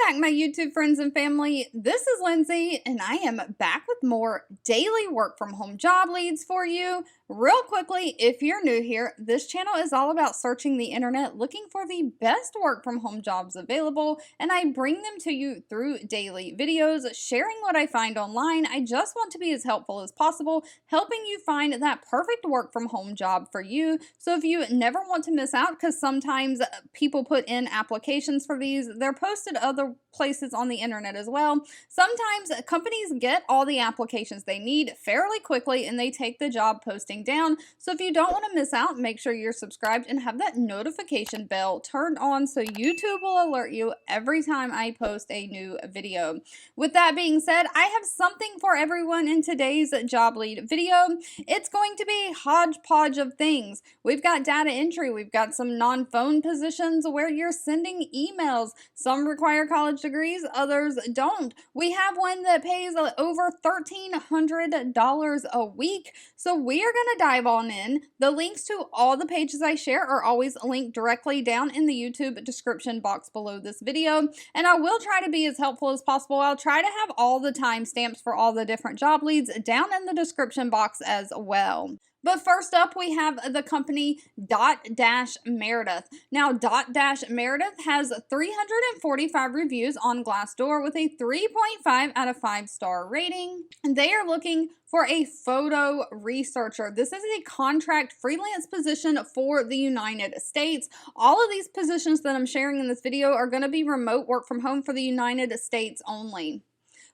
back, my YouTube friends and family. This is Lindsay, and I am back with more daily work from home job leads for you. Real quickly, if you're new here, this channel is all about searching the internet, looking for the best work from home jobs available, and I bring them to you through daily videos, sharing what I find online. I just want to be as helpful as possible, helping you find that perfect work from home job for you. So if you never want to miss out, because sometimes people put in applications for these, they're posted other places on the internet as well. Sometimes companies get all the applications they need fairly quickly and they take the job posting down. So if you don't want to miss out, make sure you're subscribed and have that notification bell turned on so YouTube will alert you every time I post a new video. With that being said, I have something for everyone in today's job lead video. It's going to be a hodgepodge of things. We've got data entry, we've got some non-phone positions where you're sending emails. Some require college degrees, others don't. We have one that pays over $1,300 a week. So we are going to dive on in. The links to all the pages I share are always linked directly down in the YouTube description box below this video. And I will try to be as helpful as possible. I'll try to have all the timestamps for all the different job leads down in the description box as well. But first up, we have the company Dash Meredith. Now, Dash Meredith has 345 reviews on Glassdoor with a 3.5 out of 5-star rating. And they are looking for a photo researcher. This is a contract freelance position for the United States. All of these positions that I'm sharing in this video are going to be remote work from home for the United States only.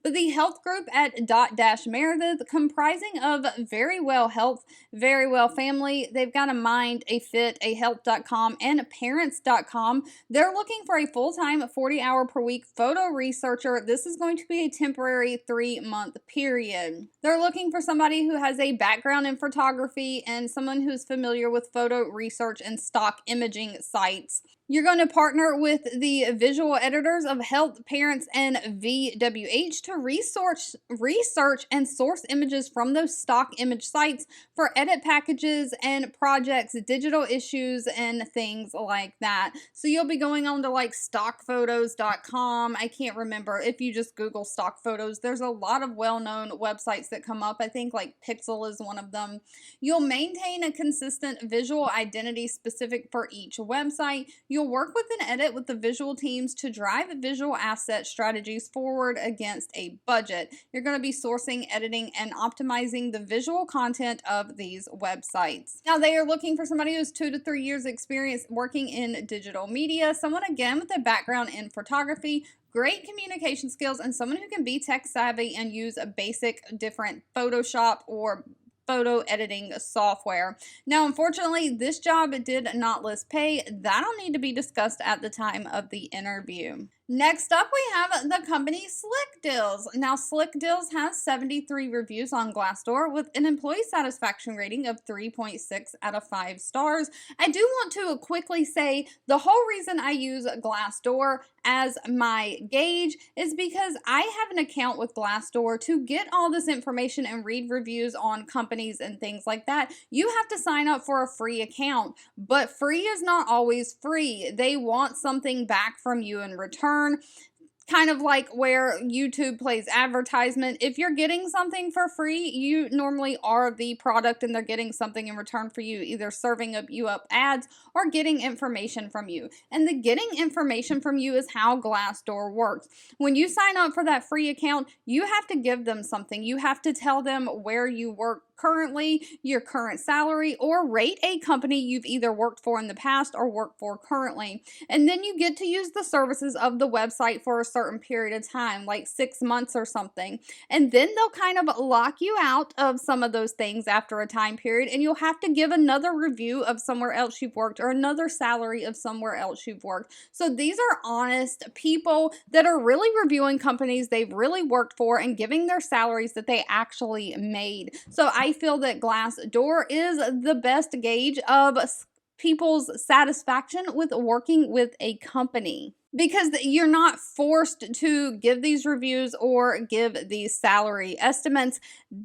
But the health group at Dash Meredith, comprising of Verywell Health, Verywell Family, they've got a Mind, a Fit, a Health.com, and Parents.com. They're looking for a full-time 40-hour per week photo researcher. This is going to be a temporary 3-month period. They're looking for somebody who has a background in photography and someone who's familiar with photo research and stock imaging sites. You're going to partner with the visual editors of Health, Parents, and VWH to research and source images from those stock image sites for edit packages and projects, digital issues, and things like that. So you'll be going on to like stockphotos.com. I can't remember. If you just Google stock photos, there's a lot of well-known websites that come up. I think like Pixel is one of them. You'll maintain a consistent visual identity specific for each website. You'll work with and edit with the visual teams to drive visual asset strategies forward against a budget. You're going to be sourcing, editing, and optimizing the visual content of these websites. Now, they are looking for somebody who's 2 to 3 years experience working in digital media, someone again with a background in photography, great communication skills, and someone who can be tech savvy and use a basic different Photoshop or photo editing software. Now, unfortunately, this job did not list pay. That'll need to be discussed at the time of the interview. Next up, we have the company Slick Deals. Now, Slick Deals has 73 reviews on Glassdoor with an employee satisfaction rating of 3.6 out of 5 stars. I do want to quickly say the whole reason I use Glassdoor as my gauge is because I have an account with Glassdoor. To get all this information and read reviews on companies and things like that, you have to sign up for a free account. But free is not always free. They want something back from you in return. Kind of like where YouTube plays advertisement. If you're getting something for free, you normally are the product and they're getting something in return for you, either serving you up ads or getting information from you. And the getting information from you is how Glassdoor works. When you sign up for that free account, you have to give them something. You have to tell them where you work currently, your current salary, or rate a company you've either worked for in the past or work for currently. And then you get to use the services of the website for a certain period of time, like 6 months or something. And then they'll kind of lock you out of some of those things after a time period, and you'll have to give another review of somewhere else you've worked or another salary of somewhere else you've worked. So these are honest people that are really reviewing companies they've really worked for and giving their salaries that they actually made. So I feel that Glassdoor is the best gauge of people's satisfaction with working with a company, because you're not forced to give these reviews or give these salary estimates.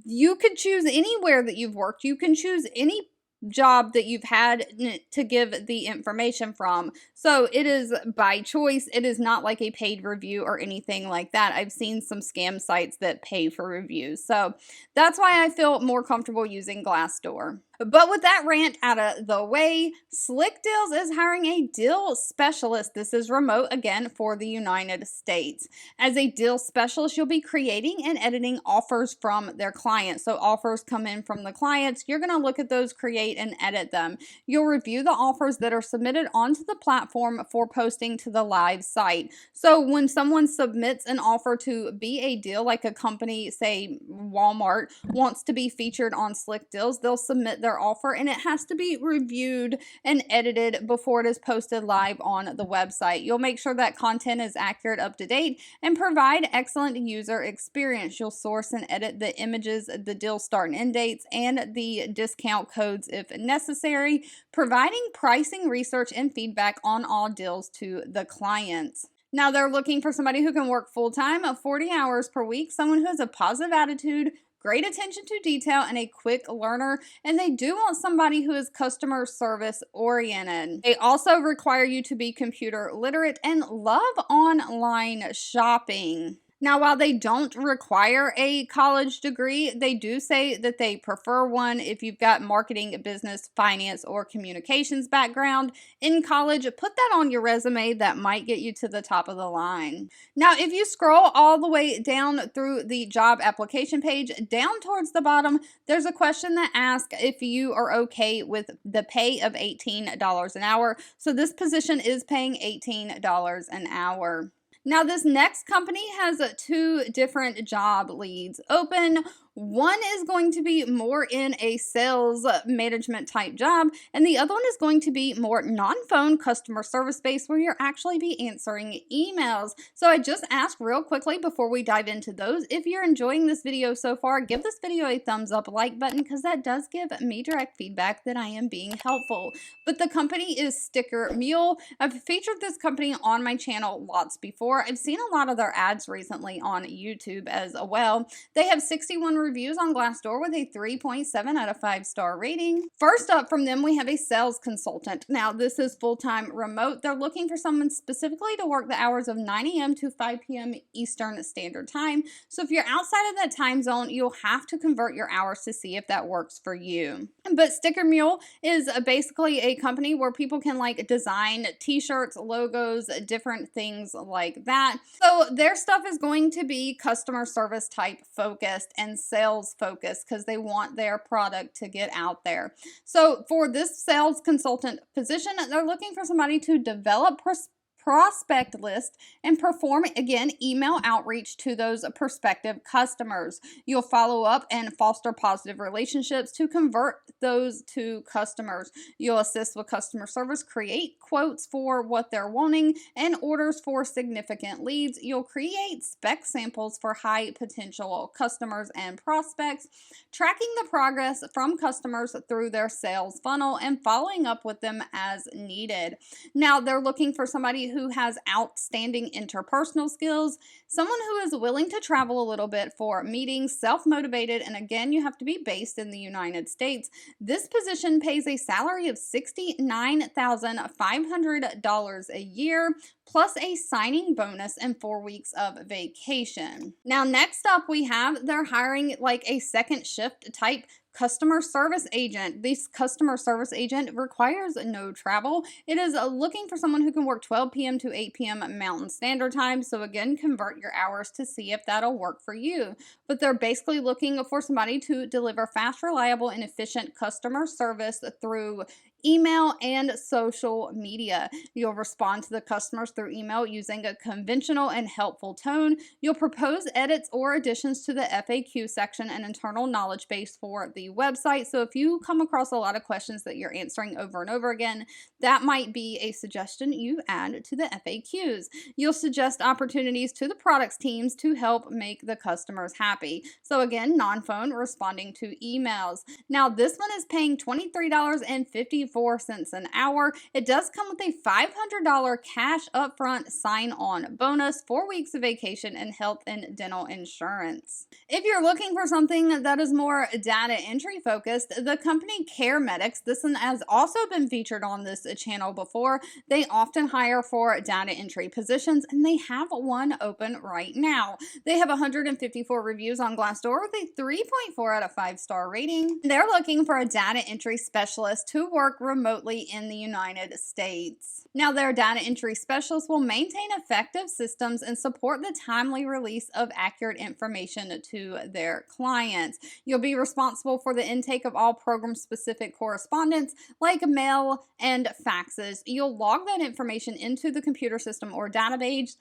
You could choose anywhere that you've worked. You can choose any job that you've had to give the information from. So it is by choice. It is not like a paid review or anything like that. I've seen some scam sites that pay for reviews. So that's why I feel more comfortable using Glassdoor. But with that rant out of the way, Slick Deals is hiring a deal specialist. This is remote again for the United States. As a deal specialist, you'll be creating and editing offers from their clients. So offers come in from the clients. You're going to look at those, create and edit them. You'll review the offers that are submitted onto the platform for posting to the live site. So when someone submits an offer to be a deal, like a company, say Walmart, wants to be featured on Slick Deals, they'll submit their offer and it has to be reviewed and edited before it is posted live on the website. You'll make sure that content is accurate, up to date, and provide excellent user experience. You'll source and edit the images, the deal start and end dates, and the discount codes if necessary, providing pricing research and feedback on all deals to the clients. Now, they're looking for somebody who can work full-time, 40 hours per week, someone who has a positive attitude, great attention to detail, and a quick learner, and they do want somebody who is customer service oriented. They also require you to be computer literate and love online shopping. Now, while they don't require a college degree, they do say that they prefer one if you've got marketing, business, finance, or communications background in college. Put that on your resume. That might get you to the top of the line. Now, if you scroll all the way down through the job application page, down towards the bottom, there's a question that asks if you are okay with the pay of $18 an hour. So this position is paying $18 an hour. Now, this next company has two different job leads open. One is going to be more in a sales management type job, and the other one is going to be more non-phone customer service based, where you'll actually be answering emails. So I just ask real quickly before we dive into those, if you're enjoying this video so far, give this video a thumbs up, like button, because that does give me direct feedback that I am being helpful. But the company is StickerMule. I've featured this company on my channel lots before. I've seen a lot of their ads recently on YouTube as well. They have 61 reviews on Glassdoor with a 3.7 out of 5-star rating. First up from them, we have a sales consultant. Now, this is full-time remote. They're looking for someone specifically to work the hours of 9 a.m. to 5 p.m. Eastern Standard Time. So if you're outside of that time zone, you'll have to convert your hours to see if that works for you. But StickerMule is basically a company where people can like design t-shirts, logos, different things like that. So their stuff is going to be customer service type focused and sales focused because they want their product to get out there. So for this sales consultant position, they're looking for somebody to develop prospect list and perform, again, email outreach to those prospective customers. You'll follow up and foster positive relationships to convert those to customers. You'll assist with customer service, create quotes for what they're wanting, and orders for significant leads. You'll create spec samples for high potential customers and prospects, tracking the progress from customers through their sales funnel and following up with them as needed. Now, they're looking for somebody who has outstanding interpersonal skills, someone who is willing to travel a little bit for meetings, self-motivated, and again, you have to be based in the United States. This position pays a salary of $69,500 a year, plus a signing bonus and 4 weeks of vacation. Now, next up, we have they're hiring like a second shift type customer service agent. This customer service agent requires no travel. It is looking for someone who can work 12 p.m. to 8 p.m. Mountain Standard Time. So again, convert your hours to see if that'll work for you. But they're basically looking for somebody to deliver fast, reliable, and efficient customer service through email and social media. You'll respond to the customers through email using a conventional and helpful tone. You'll propose edits or additions to the FAQ section and internal knowledge base for the website. So if you come across a lot of questions that you're answering over and over again, that might be a suggestion you add to the FAQs. You'll suggest opportunities to the products teams to help make the customers happy. So again, non-phone, responding to emails. Now, this one is paying $23.54 24 cents an hour. It does come with a $500 cash upfront sign-on bonus, 4 weeks of vacation, and health and dental insurance. If you're looking for something that is more data entry focused, the company CareMetx, this one has also been featured on this channel before. They often hire for data entry positions, and they have one open right now. They have 154 reviews on Glassdoor with a 3.4 out of 5-star rating. They're looking for a data entry specialist to work remotely in the United States. Now, their data entry specialists will maintain effective systems and support the timely release of accurate information to their clients. You'll be responsible for the intake of all program-specific correspondence like mail and faxes. You'll log that information into the computer system or database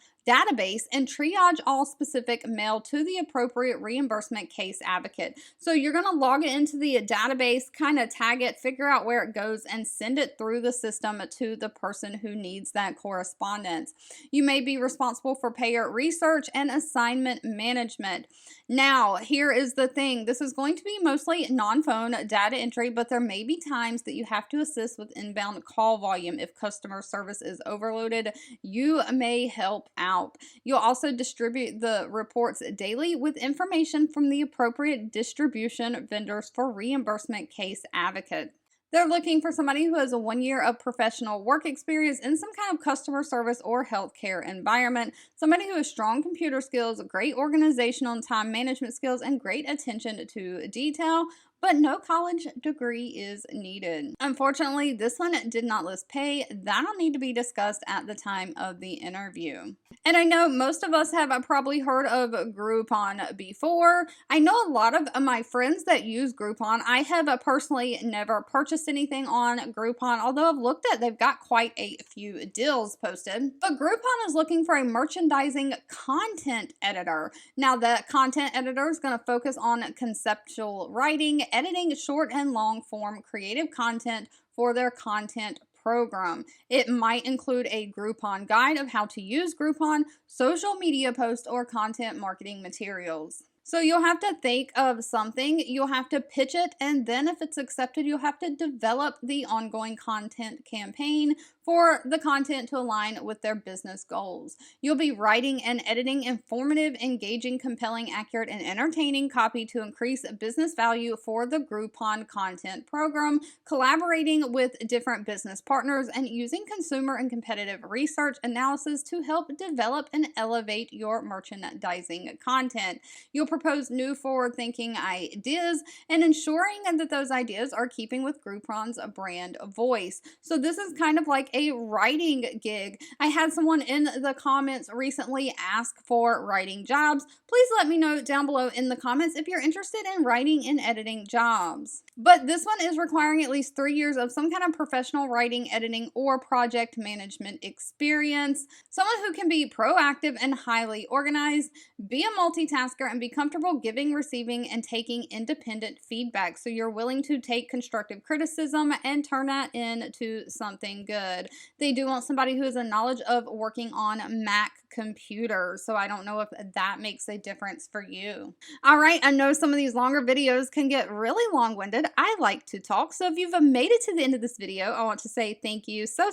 and triage all specific mail to the appropriate reimbursement case advocate. So you're going to log it into the database, kind of tag it, figure out where it goes, and send it through the system to the person who needs that correspondence. You may be responsible for payer research and assignment management. Now, here is the thing. This is going to be mostly non-phone data entry, but there may be times that you have to assist with inbound call volume. If customer service is overloaded, you may help out. You'll also distribute the reports daily with information from the appropriate distribution vendors for reimbursement case advocate. They're looking for somebody who has 1 year of professional work experience in some kind of customer service or healthcare environment, somebody who has strong computer skills, great organizational and time management skills, and great attention to detail, but no college degree is needed. Unfortunately, this one did not list pay. That'll need to be discussed at the time of the interview. And I know most of us have probably heard of Groupon before. I know a lot of my friends that use Groupon. I have personally never purchased anything on Groupon, although I've looked at, they've got quite a few deals posted. But Groupon is looking for a merchandising content editor. Now, the content editor is going to focus on conceptual writing, editing short and long form creative content for their content program. It might include a Groupon guide of how to use Groupon, social media posts, or content marketing materials. So you'll have to think of something, you'll have to pitch it, and then if it's accepted, you'll have to develop the ongoing content campaign for the content to align with their business goals. You'll be writing and editing informative, engaging, compelling, accurate, and entertaining copy to increase business value for the Groupon content program, collaborating with different business partners, and using consumer and competitive research analysis to help develop and elevate your merchandising content. You'll propose new forward-thinking ideas and ensuring that those ideas are keeping with Groupon's brand voice. So this is kind of like a writing gig. I had someone in the comments recently ask for writing jobs. Please let me know down below in the comments if you're interested in writing and editing jobs. But this one is requiring at least 3 years of some kind of professional writing, editing, or project management experience. Someone who can be proactive and highly organized, be a multitasker, and be comfortable giving, receiving, and taking independent feedback. So you're willing to take constructive criticism and turn that into something good. They do want somebody who has a knowledge of working on Mac computers. So I don't know if that makes a difference for you. All right, I know some of these longer videos can get really long-winded. I like to talk. So if you've made it to the end of this video, I want to say thank you so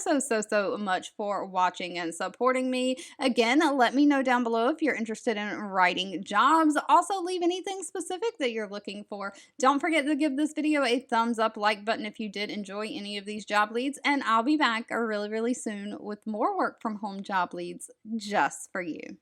much for watching and supporting me. Again, let me know down below if you're interested in writing jobs. Also, leave anything specific that you're looking for. Don't forget to give this video a thumbs up, like button if you did enjoy any of these job leads, and I'll be back really soon with more work from home job leads just for you.